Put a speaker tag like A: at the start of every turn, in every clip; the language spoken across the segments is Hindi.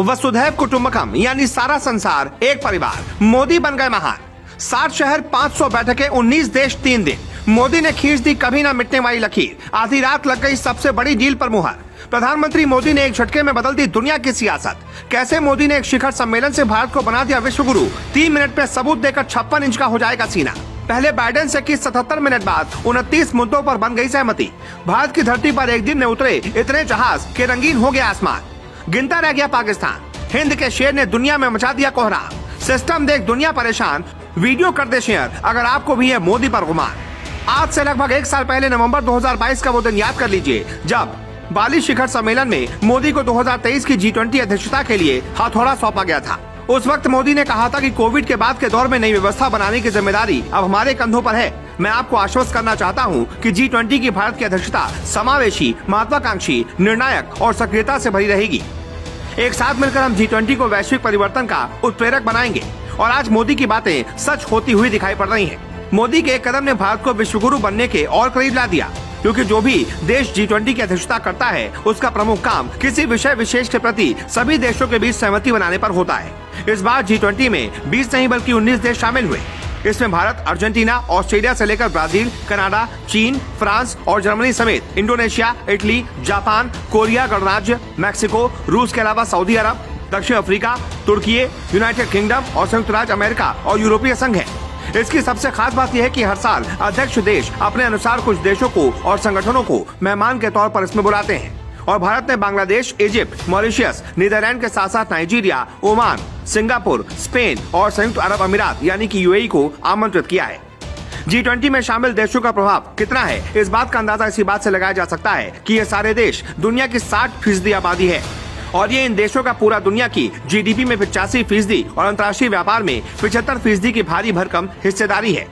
A: वसुधैव कुटुंबकम यानी सारा संसार एक परिवार। मोदी बन गए महान। 60 शहर, 500 बैठकें, 19 देश, 3 दिन। मोदी ने खींच दी कभी ना मिटने वाली लकीर। आधी रात लग गई सबसे बड़ी डील पर मुहर। प्रधानमंत्री मोदी ने एक झटके में बदल दी दुनिया की सियासत। कैसे मोदी ने एक शिखर सम्मेलन से भारत को बना दिया विश्व गुरु। 3 मिनट में सबूत देकर 56 इंच का हो जाएगा सीना। पहले बाइडेन से की 77 मिनट बाद 29 मुद्दों पर बन गई सहमति। भारत की धरती पर एक दिन में उतरे इतने जहाज के रंगीन हो गया आसमान। गिनता रह गया पाकिस्तान। हिंद के शेर ने दुनिया में मचा दिया कोहराम। सिस्टम देख दुनिया परेशान। वीडियो कर दे शेयर अगर आपको भी है मोदी पर गुमान। आज से लगभग 1 साल पहले नवंबर 2022 का वो दिन याद कर लीजिए जब बाली शिखर सम्मेलन में मोदी को 2023 की G20 अध्यक्षता के लिए हथौड़ा सौंपा गया था। उस वक्त मोदी ने कहा था कि कोविड के बाद के दौर में नई व्यवस्था बनाने की जिम्मेदारी अब हमारे कंधों पर है। मैं आपको आश्वस्त करना चाहता हूं कि G20 की भारत की अध्यक्षता समावेशी, महत्वाकांक्षी, निर्णायक और सक्रियता से भरी रहेगी। एक साथ मिलकर हम G20 को वैश्विक परिवर्तन का उत्प्रेरक बनाएंगे और आज मोदी की बातें सच होती हुई दिखाई पड़ रही हैं। मोदी के एक कदम ने भारत को विश्वगुरु बनने के और करीब ला दिया, क्योंकि जो भी देश G20 की अध्यक्षता करता है उसका प्रमुख काम किसी विषय विशेष के प्रति सभी देशों के बीच सहमति बनाने पर होता है। इस बार G20 में 20 नहीं बल्कि 19 देश शामिल हुए। इसमें भारत, अर्जेंटीना, ऑस्ट्रेलिया से लेकर ब्राजील, कनाडा, चीन, फ्रांस और जर्मनी समेत इंडोनेशिया, इटली, जापान, कोरिया गणराज्य, मैक्सिको, रूस के अलावा सऊदी अरब, दक्षिण अफ्रीका, तुर्की, यूनाइटेड किंगडम और संयुक्त राज्य अमेरिका और यूरोपीय संघ है। इसकी सबसे खास बात यह है कि हर साल अध्यक्ष देश अपने अनुसार कुछ देशों को और संगठनों को मेहमान के तौर पर इसमें बुलाते हैं और भारत ने बांग्लादेश, इजिप्ट, मॉरिशस, नीदरलैंड के साथ साथ नाइजीरिया, ओमान, सिंगापुर, स्पेन और संयुक्त अरब अमीरात यानी कि UAE को आमंत्रित किया है। G20 में शामिल देशों का प्रभाव कितना है, इस बात का अंदाजा इसी बात से लगाया जा सकता है कि ये सारे देश दुनिया की 60% आबादी है और ये इन देशों का पूरा दुनिया की GDP में 85% और अंतर्राष्ट्रीय व्यापार में 75% की भारी भरकम हिस्सेदारी है।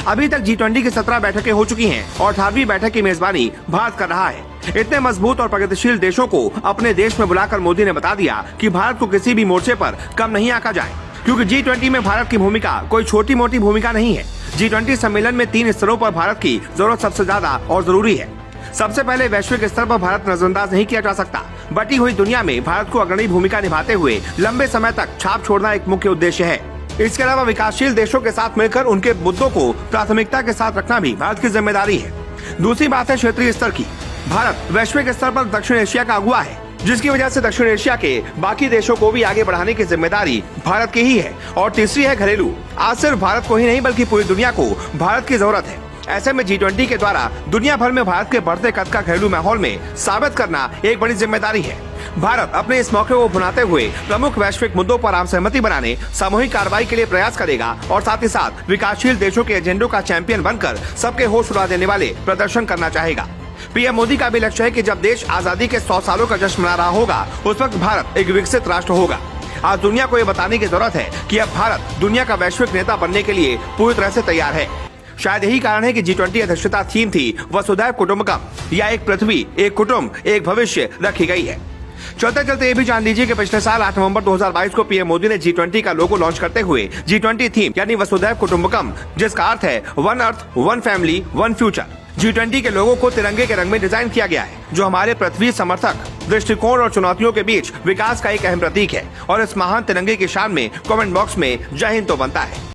A: अभी तक G20 की 17 बैठकें हो चुकी हैं और 18वीं बैठक की मेजबानी भारत कर रहा है। इतने मजबूत और प्रगतिशील देशों को अपने देश में बुलाकर मोदी ने बता दिया कि भारत को किसी भी मोर्चे पर कम नहीं आंका जाए, क्योंकि G20 में भारत की भूमिका कोई छोटी मोटी भूमिका नहीं है। G20 सम्मेलन में 3 स्तरों पर भारत की जरूरत सबसे ज्यादा और जरूरी है। सबसे पहले वैश्विक स्तर पर भारत नजरअंदाज नहीं किया जा सकता। बटी हुई दुनिया में भारत को अग्रणी भूमिका निभाते हुए लंबे समय तक छाप छोड़ना एक मुख्य उद्देश्य है। इसके अलावा विकासशील देशों के साथ मिलकर उनके मुद्दों को प्राथमिकता के साथ रखना भी भारत की जिम्मेदारी है। दूसरी बात है क्षेत्रीय स्तर की। भारत वैश्विक स्तर पर दक्षिण एशिया का अगुवा है, जिसकी वजह से दक्षिण एशिया के बाकी देशों को भी आगे बढ़ाने की जिम्मेदारी भारत की ही है। और तीसरी है घरेलू। आज सिर्फ भारत को ही नहीं बल्कि पूरी दुनिया को भारत की जरूरत है। ऐसे में G20 के द्वारा दुनिया भर में भारत के बढ़ते कद का घरेलू माहौल में साबित करना एक बड़ी जिम्मेदारी है। भारत अपने इस मौके को भुनाते हुए प्रमुख वैश्विक मुद्दों पर आम सहमति बनाने, सामूहिक कार्रवाई के लिए प्रयास करेगा और साथ ही साथ विकासशील देशों के एजेंडों का चैंपियन बनकर सबके होश उड़ा देने वाले प्रदर्शन करना चाहेगा। पीएम मोदी का भी लक्ष्य है कि जब देश आजादी के 100 सालों का जश्न मना रहा होगा उस वक्त भारत एक विकसित राष्ट्र होगा। आज दुनिया को ये बताने की जरूरत है कि अब भारत दुनिया का वैश्विक नेता बनने के लिए पूरी तरह से तैयार है। शायद यही कारण है कि G20 अध्यक्षता थीम थी वसुधैव कुटुंबकम या एक पृथ्वी, एक कुटुंब, एक भविष्य रखी गई है। चलते चलते ये भी जान लीजिए कि पिछले साल 8 नवंबर 2022 को पीएम मोदी ने G20 का लोगो लॉन्च करते हुए G20 थीम यानी वसुधैव कुटुंबकम, जिसका अर्थ है one earth, one family, one future. G20 के लोगो को तिरंगे के रंग में डिजाइन किया गया है, जो हमारे पृथ्वी समर्थक दृष्टिकोण और चुनौतियों के बीच विकास का एक अहम प्रतीक है। और इस महान तिरंगे की शान में कमेंट बॉक्स में जय हिंद तो बनता है।